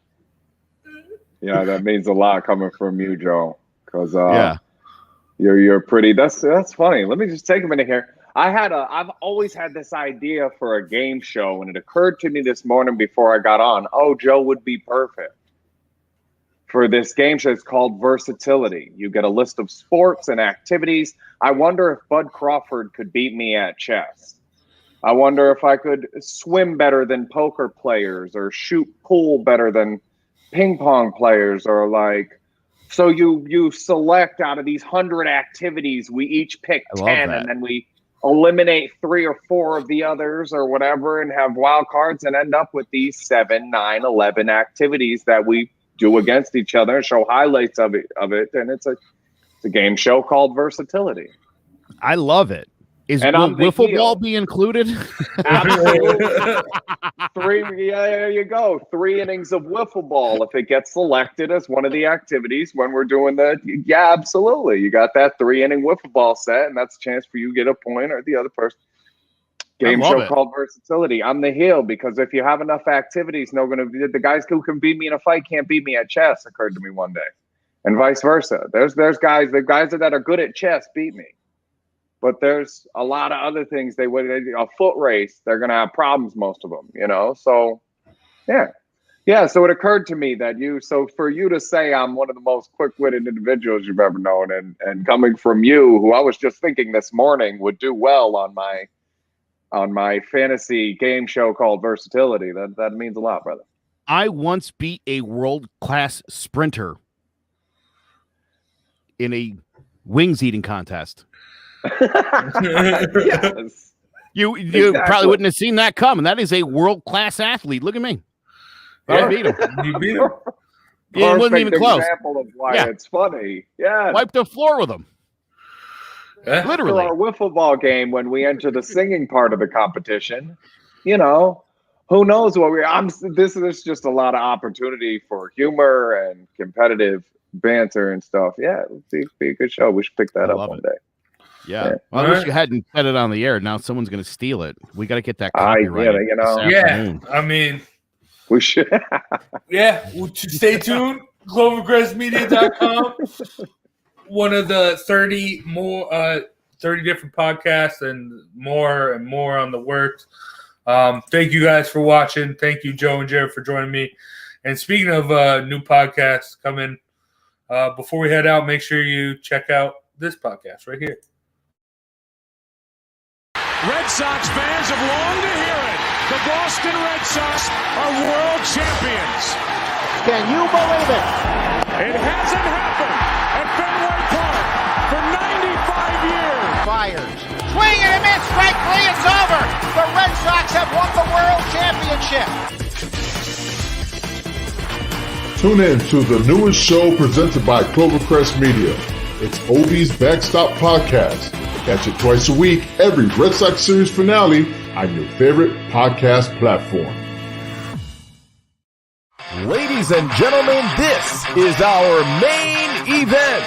Yeah, that means a lot coming from you, Joe. Because
yeah,
you're pretty. That's funny. Let me just take a minute here. I've always had this idea for a game show, and it occurred to me this morning before I got on. Oh, Joe would be perfect for this game show. It's called Versatility. You get a list of sports and activities. I wonder if Bud Crawford could beat me at chess. I wonder if I could swim better than poker players, or shoot pool better than ping pong players, or like, so you select out of these 100 activities, we each pick 10, and then we eliminate 3 or 4 of the others or whatever, and have wild cards and end up with these 7, 9, 11 activities that we do against each other and show highlights of it. And it's a game show called Versatility.
I love it. Will wiffle ball be included?
Absolutely. There you go. 3 innings of wiffle ball if it gets selected as one of the activities when we're doing absolutely. You got that 3-inning wiffle ball set, and that's a chance for you to get a point or the other person. Game show called Versatility. I'm the heel, because if you have enough activities, the guys who can beat me in a fight can't beat me at chess, occurred to me one day. And vice versa. There's guys, the guys that are good at chess beat me. But there's a lot of other things a foot race, they're going to have problems, most of them, So, yeah. So it occurred to me that for you to say I'm one of the most quick-witted individuals you've ever known, and coming from you, who I was just thinking this morning would do well on my fantasy game show called Versatility, that means a lot, brother.
I once beat a world-class sprinter in a wings eating contest.
Yes.
You exactly. Probably wouldn't have seen that coming. That is a world-class athlete. Look at me. Yeah, beat him.
You beat him.
It wasn't even close.
Example of why
Yeah.
it's funny. Yeah.
Wipe the floor with him.
Yeah.
For
Literally.
our wiffle ball game, when we enter the singing part of the competition, you know, who knows what this is just a lot of opportunity for humor and competitive banter and stuff. Yeah, it'd be a good show. We should pick that up one day.
Yeah. Well, I wish you hadn't said it on the air. Now someone's going to steal it. We got to get that copyright.
Yeah, I mean,
we should.
Yeah, stay tuned. ClovercrestMedia.com. One of the 30 different podcasts and more on the works. Thank you guys for watching. Thank you, Joe and Jared, for joining me. And speaking of new podcasts coming, before we head out, make sure you check out this podcast right here.
Red Sox fans have longed to hear it. The Boston Red Sox are world champions.
Can you believe it?
It hasn't happened at Fenway Park for 95 years.
Fires. Swing and a miss. Strike three. It's over. The Red Sox have won the world championship.
Tune in to the newest show presented by Clovercrest Media. It's Obie's Backstop Podcast. Catch it twice a week, every Red Sox series finale on your favorite podcast platform.
Ladies and gentlemen, this is our main event.